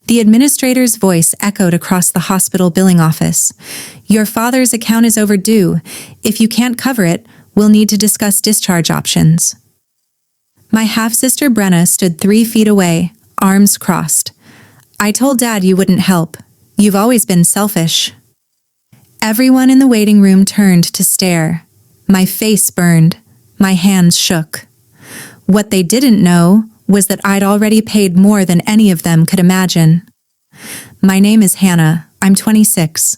The administrator's voice echoed across the hospital billing office. Your father's account is overdue. If you can't cover it, we'll need to discuss discharge options. My half-sister Brenna stood 3 feet away, arms crossed. I told Dad you wouldn't help. You've always been selfish. Everyone in the waiting room turned to stare. My face burned. My hands shook. What they didn't know was that I'd already paid more than any of them could imagine. My name is Hannah. I'm 26.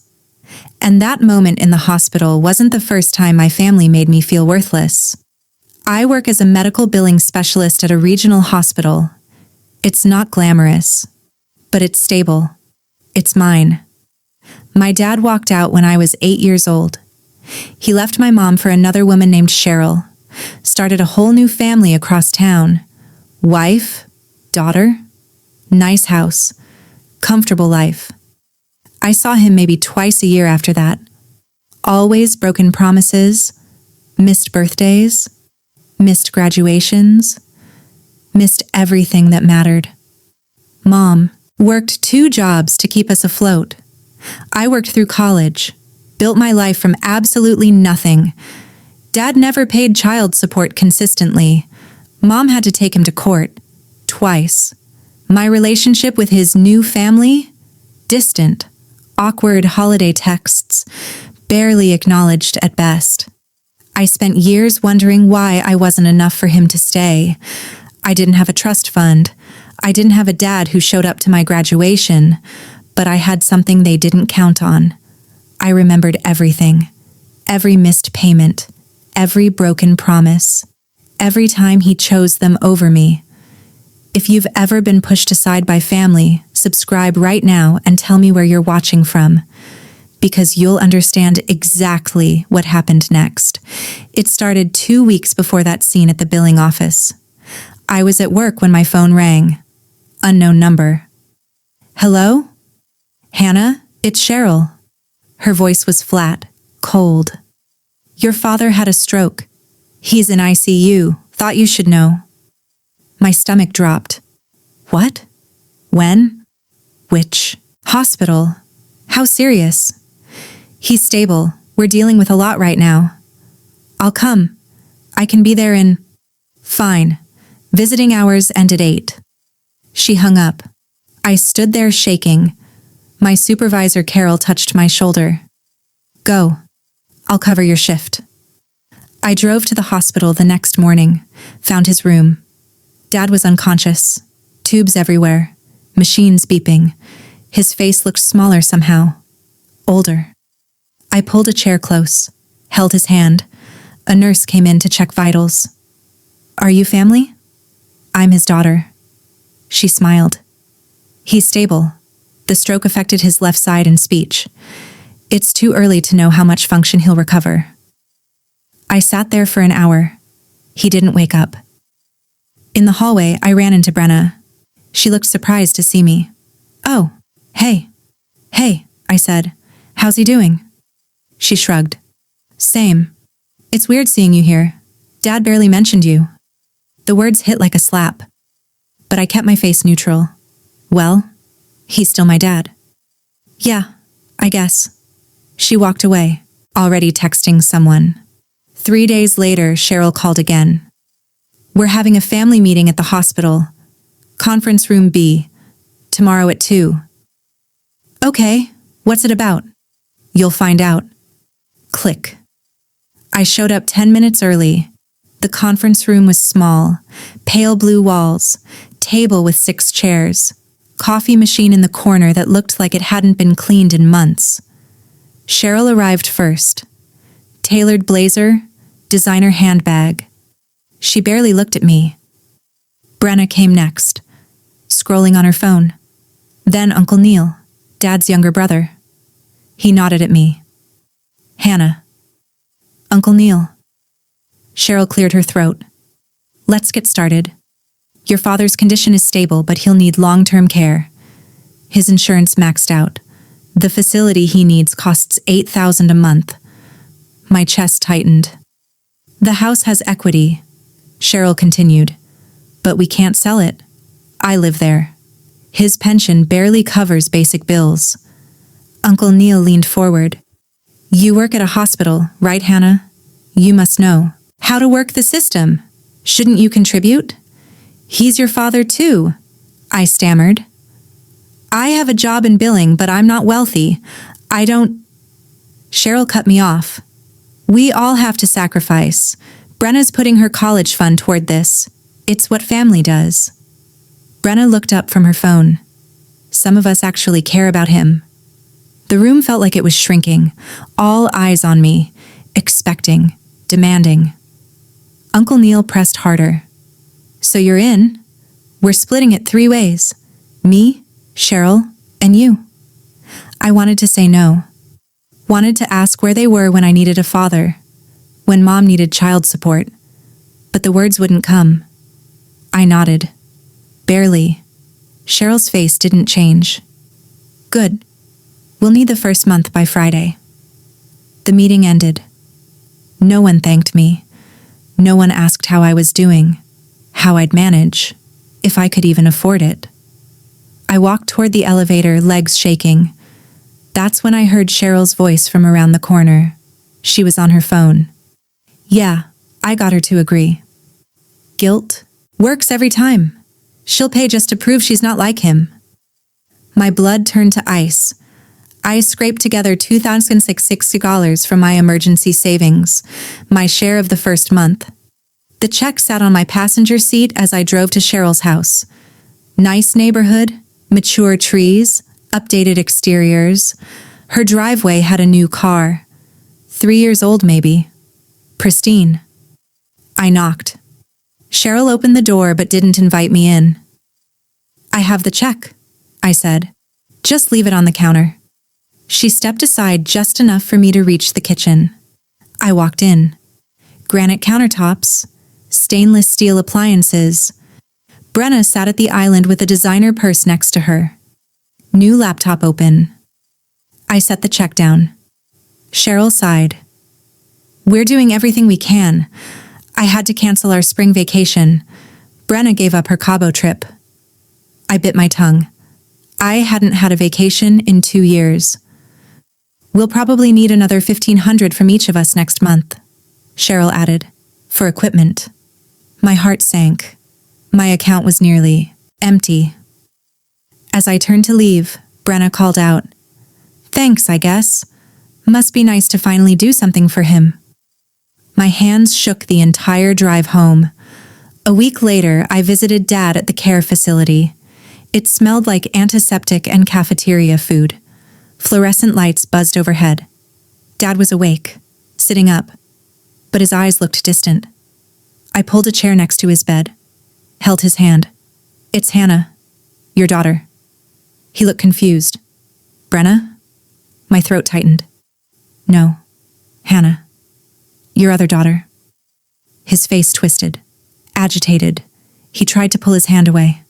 And that moment in the hospital wasn't the first time my family made me feel worthless. I work as a medical billing specialist at a regional hospital. It's not glamorous, but it's stable. It's mine. My dad walked out when I was 8 years old. He left my mom for another woman named Cheryl, started a whole new family across town. Wife, daughter, nice house, comfortable life. I saw him maybe twice a year after that. Always broken promises, missed birthdays, missed graduations, missed everything that mattered. Mom worked 2 jobs to keep us afloat. I worked through college, built my life from absolutely nothing. Dad never paid child support consistently. Mom had to take him to court, twice. My relationship with his new family? Distant, awkward holiday texts, barely acknowledged at best. I spent years wondering why I wasn't enough for him to stay. I didn't have a trust fund. I didn't have a dad who showed up to my graduation, but I had something they didn't count on. I remembered everything. Every missed payment. Every broken promise. Every time he chose them over me. If you've ever been pushed aside by family, subscribe right now and tell me where you're watching from, because you'll understand exactly what happened next. It started 2 weeks before that scene at the billing office. I was at work when my phone rang. Unknown number. Hello? Hannah, it's Cheryl. Her voice was flat, cold. Your father had a stroke. He's in ICU. Thought you should know. My stomach dropped. What? When? Which? Hospital. How serious? He's stable. We're dealing with a lot right now. I'll come. I can be there in... Fine. Visiting hours end at 8. She hung up. I stood there shaking. My supervisor, Carol, touched my shoulder. Go. I'll cover your shift. I drove to the hospital the next morning, found his room. Dad was unconscious. Tubes everywhere. Machines beeping. His face looked smaller somehow. Older. I pulled a chair close, held his hand. A nurse came in to check vitals. Are you family? I'm his daughter. She smiled. He's stable. The stroke affected his left side and speech. It's too early to know how much function he'll recover. I sat there for an hour. He didn't wake up. In the hallway, I ran into Brenna. She looked surprised to see me. Oh, hey. Hey, I said. How's he doing? She shrugged. Same. It's weird seeing you here. Dad barely mentioned you. The words hit like a slap. But I kept my face neutral. Well, he's still my dad. Yeah, I guess. She walked away, already texting someone. 3 days later, Cheryl called again. We're having a family meeting at the hospital. Conference room B. Tomorrow at 2. Okay, what's it about? You'll find out. Click. I showed up 10 minutes early. The conference room was small, pale blue walls, table with 6 chairs, coffee machine in the corner that looked like it hadn't been cleaned in months. Cheryl arrived first. Tailored blazer, designer handbag. She barely looked at me. Brenna came next, scrolling on her phone. Then Uncle Neil, Dad's younger brother. He nodded at me. Hannah. Uncle Neil. Cheryl cleared her throat. Let's get started. Your father's condition is stable, but he'll need long-term care. His insurance maxed out. The facility he needs costs $8,000 a month. My chest tightened. The house has equity, Cheryl continued, but we can't sell it. I live there. His pension barely covers basic bills. Uncle Neil leaned forward. You work at a hospital, right, Hannah? You must know how to work the system. Shouldn't you contribute? He's your father too, I stammered. I have a job in billing, but I'm not wealthy. I don't... Cheryl cut me off. We all have to sacrifice. Brenna's putting her college fund toward this. It's what family does. Brenna looked up from her phone. Some of us actually care about him. The room felt like it was shrinking, all eyes on me, expecting, demanding. Uncle Neil pressed harder. So you're in? We're splitting it 3 ways. Me, Cheryl, and you. I wanted to say no. Wanted to ask where they were when I needed a father, when Mom needed child support. But the words wouldn't come. I nodded. Barely. Cheryl's face didn't change. Good. We'll need the first month by Friday. The meeting ended. No one thanked me. No one asked how I was doing, how I'd manage, if I could even afford it. I walked toward the elevator, legs shaking. That's when I heard Cheryl's voice from around the corner. She was on her phone. Yeah, I got her to agree. Guilt? Works every time. She'll pay just to prove she's not like him. My blood turned to ice. I scraped together $2,660 from my emergency savings, my share of the first month. The check sat on my passenger seat as I drove to Cheryl's house. Nice neighborhood, mature trees, updated exteriors. Her driveway had a new car. 3 years old, maybe. Pristine. I knocked. Cheryl opened the door but didn't invite me in. I have the check, I said. Just leave it on the counter. She stepped aside just enough for me to reach the kitchen. I walked in. Granite countertops, stainless steel appliances. Brenna sat at the island with a designer purse next to her. New laptop open. I set the check down. Cheryl sighed. We're doing everything we can. I had to cancel our spring vacation. Brenna gave up her Cabo trip. I bit my tongue. I hadn't had a vacation in 2 years. We'll probably need another $1,500 from each of us next month, Cheryl added, for equipment. My heart sank. My account was nearly empty. As I turned to leave, Brenna called out, Thanks, I guess. Must be nice to finally do something for him. My hands shook the entire drive home. A week later, I visited Dad at the care facility. It smelled like antiseptic and cafeteria food. Fluorescent lights buzzed overhead. Dad was awake, sitting up, but his eyes looked distant. I pulled a chair next to his bed, held his hand. It's Hannah, your daughter. He looked confused. Brenna? My throat tightened. No, Hannah, your other daughter. His face twisted, agitated. He tried to pull his hand away.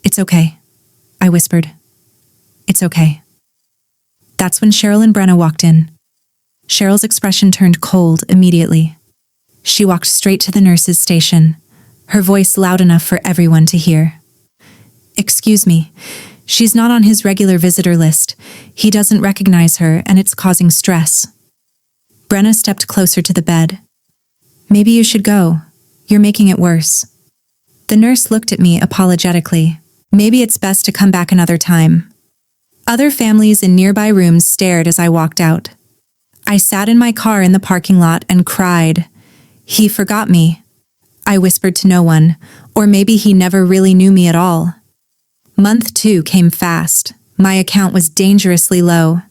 It's okay, I whispered. It's okay. That's when Cheryl and Brenna walked in. Cheryl's expression turned cold immediately. She walked straight to the nurse's station, her voice loud enough for everyone to hear. Excuse me, she's not on his regular visitor list. He doesn't recognize her, and it's causing stress. Brenna stepped closer to the bed. Maybe you should go. You're making it worse. The nurse looked at me apologetically. Maybe it's best to come back another time. Other families in nearby rooms stared as I walked out. I sat in my car in the parking lot and cried. He forgot me. I whispered to no one, or maybe he never really knew me at all. Month 2 came fast. My account was dangerously low.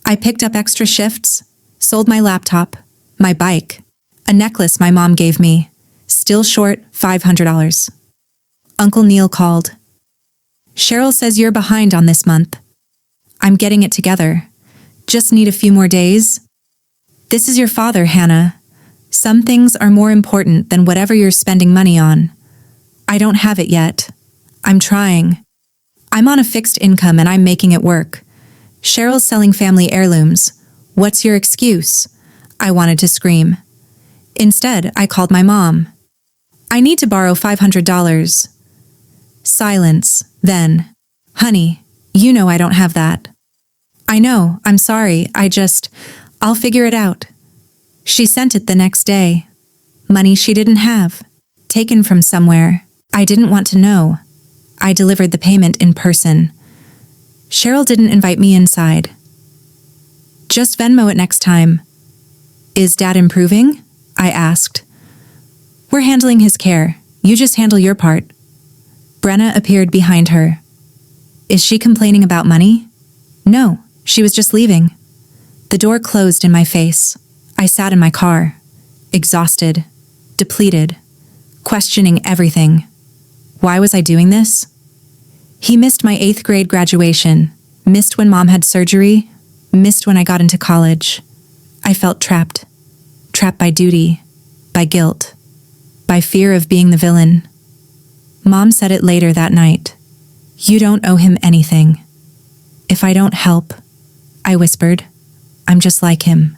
I picked up extra shifts, sold my laptop, my bike, a necklace my mom gave me, still short $500. Uncle Neil called. Cheryl says you're behind on this month. I'm getting it together. Just need a few more days. This is your father, Hannah. Some things are more important than whatever you're spending money on. I don't have it yet. I'm trying. I'm on a fixed income and I'm making it work. Cheryl's selling family heirlooms. What's your excuse? I wanted to scream. Instead, I called my mom. I need to borrow $500. Silence. Then, honey, you know I don't have that. I know, I'm sorry, I'll figure it out. She sent it the next day. Money she didn't have. Taken from somewhere. I didn't want to know. I delivered the payment in person. Cheryl didn't invite me inside. Just Venmo it next time. Is Dad improving? I asked. We're handling his care. You just handle your part. Brenna appeared behind her. Is she complaining about money? No, she was just leaving. The door closed in my face. I sat in my car, exhausted, depleted, questioning everything. Why was I doing this? He missed my 8th grade graduation, missed when Mom had surgery, missed when I got into college. I felt trapped. Trapped by duty, by guilt, by fear of being the villain. Mom said it later that night. You don't owe him anything. If I don't help, I whispered, I'm just like him.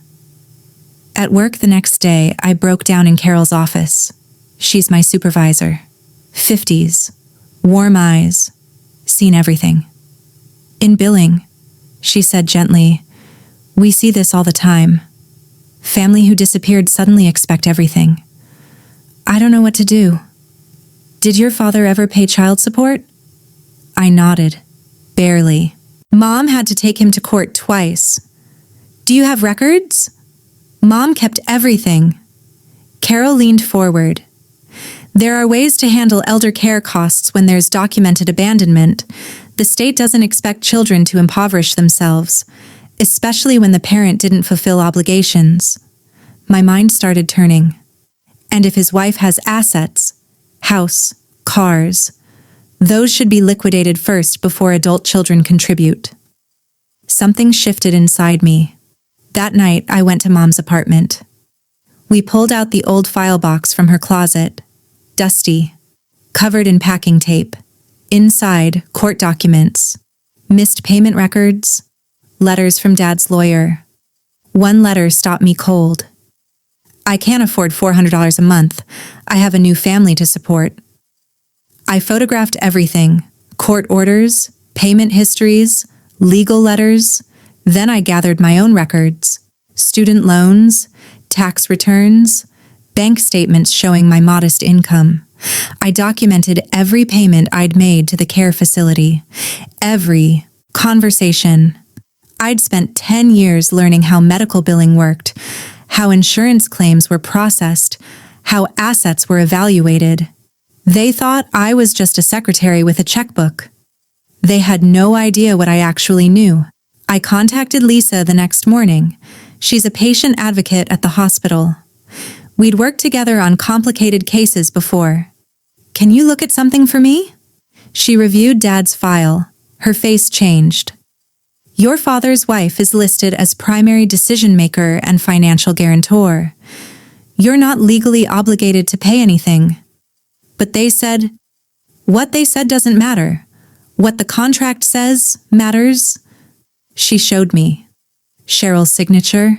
At work the next day, I broke down in Carol's office. She's my supervisor. 50s, warm eyes, seen everything. In billing, she said gently, we see this all the time. Family who disappeared suddenly expect everything. I don't know what to do. Did your father ever pay child support? I nodded. Barely. Mom had to take him to court twice. Do you have records? Mom kept everything. Carol leaned forward. There are ways to handle elder care costs when there's documented abandonment. The state doesn't expect children to impoverish themselves, especially when the parent didn't fulfill obligations. My mind started turning. And if his wife has assets, house, cars, those should be liquidated first before adult children contribute. Something shifted inside me. That night, I went to Mom's apartment. We pulled out the old file box from her closet, dusty, covered in packing tape. Inside, court documents, missed payment records, letters from Dad's lawyer. One letter stopped me cold. I can't afford $400 a month. I have a new family to support. I photographed everything, court orders, payment histories, legal letters. Then I gathered my own records, student loans, tax returns, bank statements showing my modest income. I documented every payment I'd made to the care facility, every conversation. I'd spent 10 years learning how medical billing worked, how insurance claims were processed, how assets were evaluated. They thought I was just a secretary with a checkbook. They had no idea what I actually knew. I contacted Lisa the next morning. She's a patient advocate at the hospital. We'd worked together on complicated cases before. Can you look at something for me? She reviewed Dad's file. Her face changed. Your father's wife is listed as primary decision-maker and financial guarantor. You're not legally obligated to pay anything. But they said, what they said doesn't matter. What the contract says matters. She showed me. Cheryl's signature,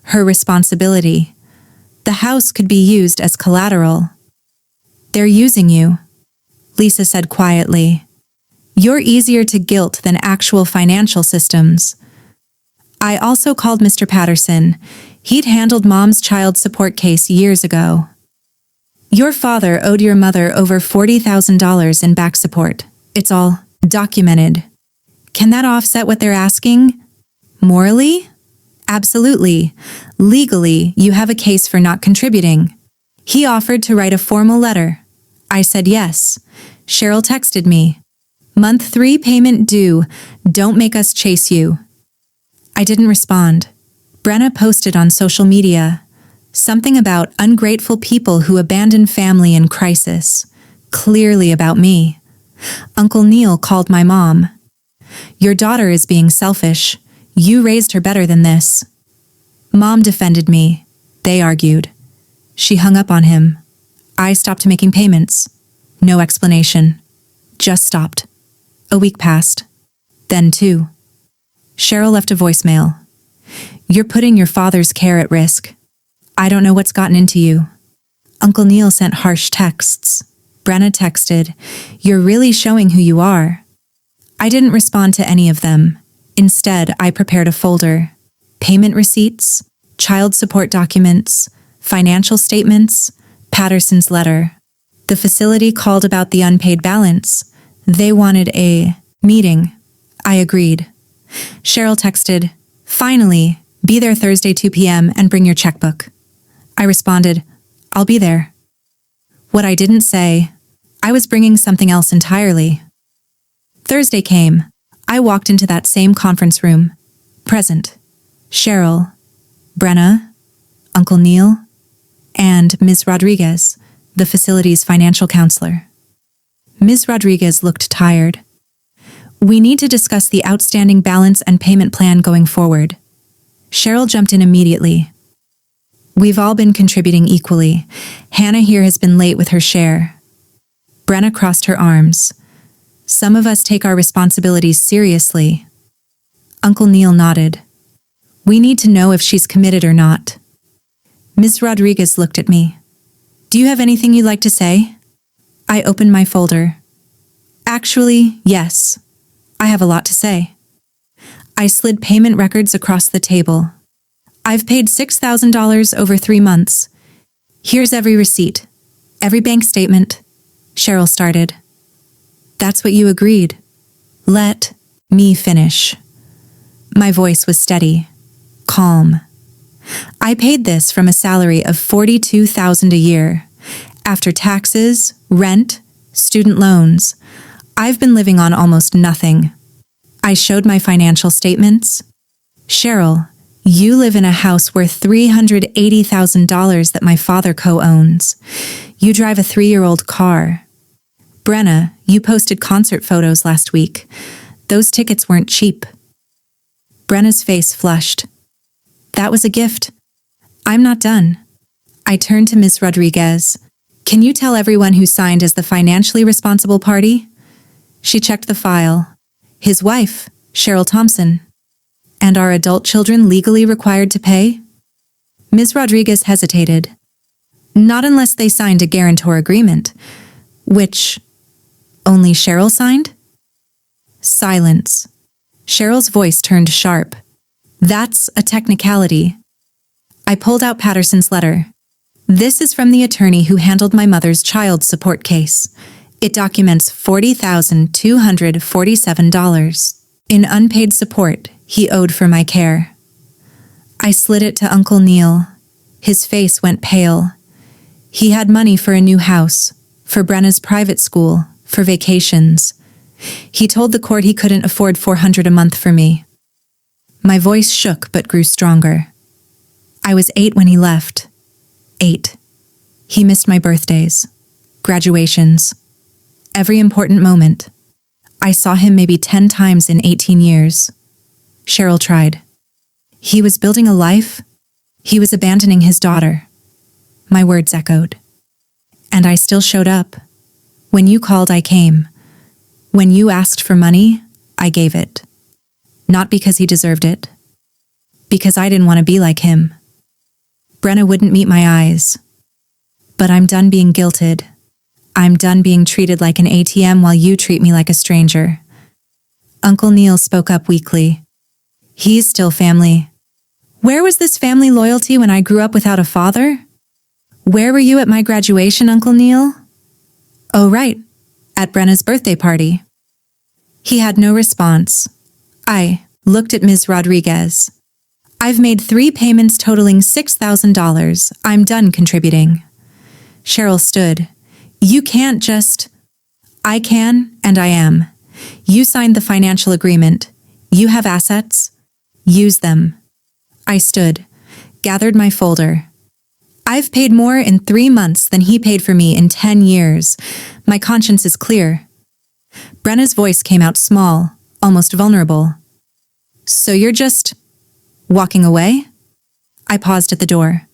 her responsibility. The house could be used as collateral. They're using you, Lisa said quietly. You're easier to guilt than actual financial systems. I also called Mr. Patterson. He'd handled Mom's child support case years ago. Your father owed your mother over $40,000 in back support. It's all documented. Can that offset what they're asking? Morally? Absolutely. Legally, you have a case for not contributing. He offered to write a formal letter. I said yes. Cheryl texted me. Month 3 payment due. Don't make us chase you. I didn't respond. Brenna posted on social media. Something about ungrateful people who abandon family in crisis. Clearly about me. Uncle Neil called my mom. Your daughter is being selfish. You raised her better than this. Mom defended me. They argued. She hung up on him. I stopped making payments. No explanation. Just stopped. A week passed. Then 2. Cheryl left a voicemail. You're putting your father's care at risk. I don't know what's gotten into you. Uncle Neil sent harsh texts. Brenna texted, you're really showing who you are. I didn't respond to any of them. Instead, I prepared a folder. Payment receipts, child support documents, financial statements, Patterson's letter. The facility called about the unpaid balance. They wanted a meeting. I agreed. Cheryl texted, "Finally, be there Thursday 2 p.m. and bring your checkbook." I responded, "I'll be there." What I didn't say, I was bringing something else entirely. Thursday came. I walked into that same conference room. Present. Cheryl, Brenna, Uncle Neil, and Ms. Rodriguez, the facility's financial counselor. Ms. Rodriguez looked tired. "We need to discuss the outstanding balance and payment plan going forward." Cheryl jumped in immediately. "We've all been contributing equally. Hannah here has been late with her share." Brenna crossed her arms. "Some of us take our responsibilities seriously." Uncle Neil nodded. "We need to know if she's committed or not." Ms. Rodriguez looked at me. "Do you have anything you'd like to say?" I opened my folder. "Actually, yes. I have a lot to say." I slid payment records across the table. "I've paid $6,000 over 3 months. Here's every receipt, every bank statement." Cheryl started. "That's what you agreed." "Let me finish." My voice was steady, calm. "I paid this from a salary of $42,000 a year. After taxes, rent, student loans, I've been living on almost nothing." I showed my financial statements. "Cheryl, you live in a house worth $380,000 that my father co-owns. You drive a 3-year-old car. Brenna, you posted concert photos last week. Those tickets weren't cheap." Brenna's face flushed. "That was a gift." "I'm not done." I turned to Ms. Rodriguez. "Can you tell everyone who signed as the financially responsible party?" She checked the file. "His wife, Cheryl Thompson. And are adult children legally required to pay?" Ms. Rodriguez hesitated. "Not unless they signed a guarantor agreement." "Which only Cheryl signed?" Silence. Cheryl's voice turned sharp. "That's a technicality." I pulled out Patterson's letter. "This is from the attorney who handled my mother's child support case. It documents $40,247 in unpaid support he owed for my care." I slid it to Uncle Neil. His face went pale. He had money for a new house, for Brenna's private school, for vacations. He told the court he couldn't afford $400 a month for me. My voice shook but grew stronger. I was 8 when he left. 8. He missed my birthdays, graduations, every important moment. I saw him maybe 10 times in 18 years. Cheryl tried. He was building a life. He was abandoning his daughter. My words echoed. And I still showed up. When you called, I came. When you asked for money, I gave it. Not because he deserved it. Because I didn't want to be like him. Brenna wouldn't meet my eyes. But I'm done being guilted. I'm done being treated like an ATM while you treat me like a stranger. Uncle Neil spoke up weakly. He's still family. Where was this family loyalty when I grew up without a father? Where were you at my graduation, Uncle Neil? Oh, right. At Brenna's birthday party. He had no response. I looked at Ms. Rodriguez. I've made 3 payments totaling $6,000. I'm done contributing. Cheryl stood. You can't just... I can, and I am. You signed the financial agreement. You have assets. Use them. I stood, gathered my folder. I've paid more in 3 months than he paid for me in 10 years. My conscience is clear. Brenna's voice came out small, almost vulnerable. So you're just... walking away? I paused at the door.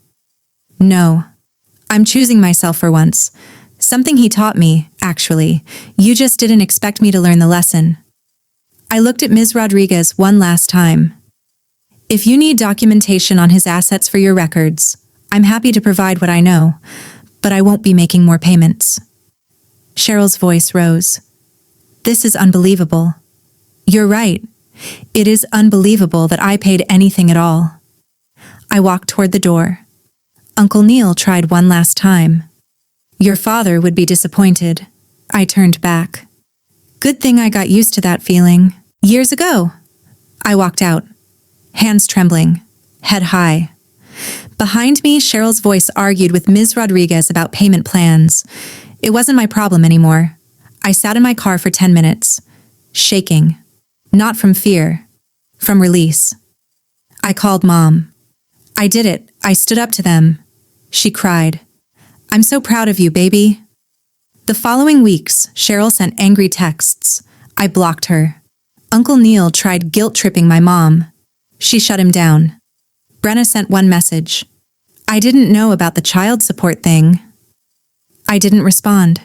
No. I'm choosing myself for once. Something he taught me, actually. You just didn't expect me to learn the lesson. I looked at Ms. Rodriguez one last time. If you need documentation on his assets for your records, I'm happy to provide what I know, but I won't be making more payments. Cheryl's voice rose. This is unbelievable. You're right. It is unbelievable that I paid anything at all. I walked toward the door. Uncle Neil tried one last time. Your father would be disappointed. I turned back. Good thing I got used to that feeling years ago. I walked out, hands trembling, head high. Behind me, Cheryl's voice argued with Ms. Rodriguez about payment plans. It wasn't my problem anymore. I sat in my car for 10 minutes, shaking. Not from fear, from release. I called Mom. I did it. I stood up to them. She cried. I'm so proud of you, baby. The following weeks, Cheryl sent angry texts. I blocked her. Uncle Neil tried guilt-tripping my mom. She shut him down. Brenna sent one message. I didn't know about the child support thing. I didn't respond.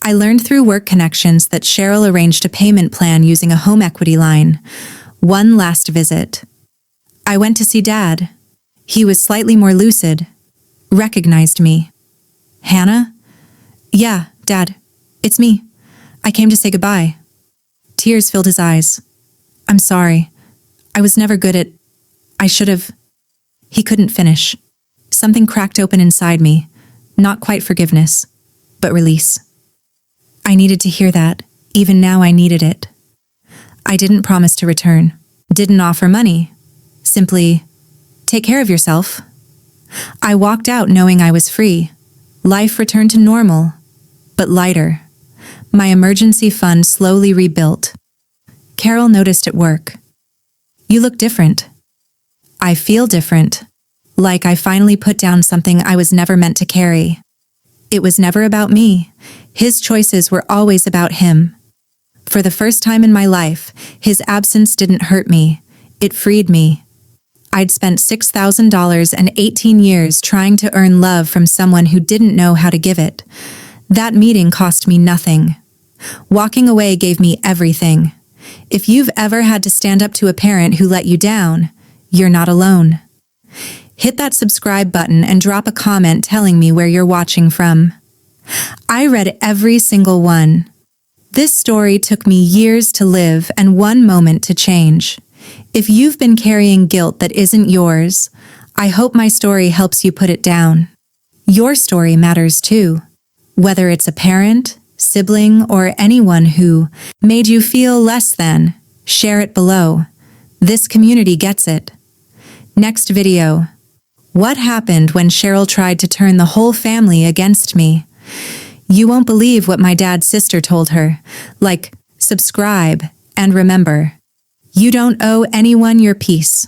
I learned through work connections that Cheryl arranged a payment plan using a home equity line. One last visit. I went to see Dad. He was slightly more lucid. Recognized me. Hannah? Yeah, Dad. It's me. I came to say goodbye. Tears filled his eyes. I'm sorry. I was never good at... I should have... He couldn't finish. Something cracked open inside me. Not quite forgiveness, but release. I needed to hear that. Even now I needed it. I didn't promise to return. Didn't offer money. Simply, take care of yourself. I walked out knowing I was free. Life returned to normal, but lighter. My emergency fund slowly rebuilt. Carol noticed at work. You look different. I feel different. Like I finally put down something I was never meant to carry. It was never about me. His choices were always about him. For the first time in my life, his absence didn't hurt me. It freed me. I'd spent $6,000 and 18 years trying to earn love from someone who didn't know how to give it. That meeting cost me nothing. Walking away gave me everything. If you've ever had to stand up to a parent who let you down, you're not alone. Hit that subscribe button and drop a comment telling me where you're watching from. I read every single one. This story took me years to live and one moment to change. If you've been carrying guilt that isn't yours, I hope my story helps you put it down. Your story matters too. Whether it's a parent, sibling, or anyone who made you feel less than, share it below. This community gets it. Next video. What happened when Cheryl tried to turn the whole family against me? You won't believe what my dad's sister told her. Like, subscribe, and remember, you don't owe anyone your peace.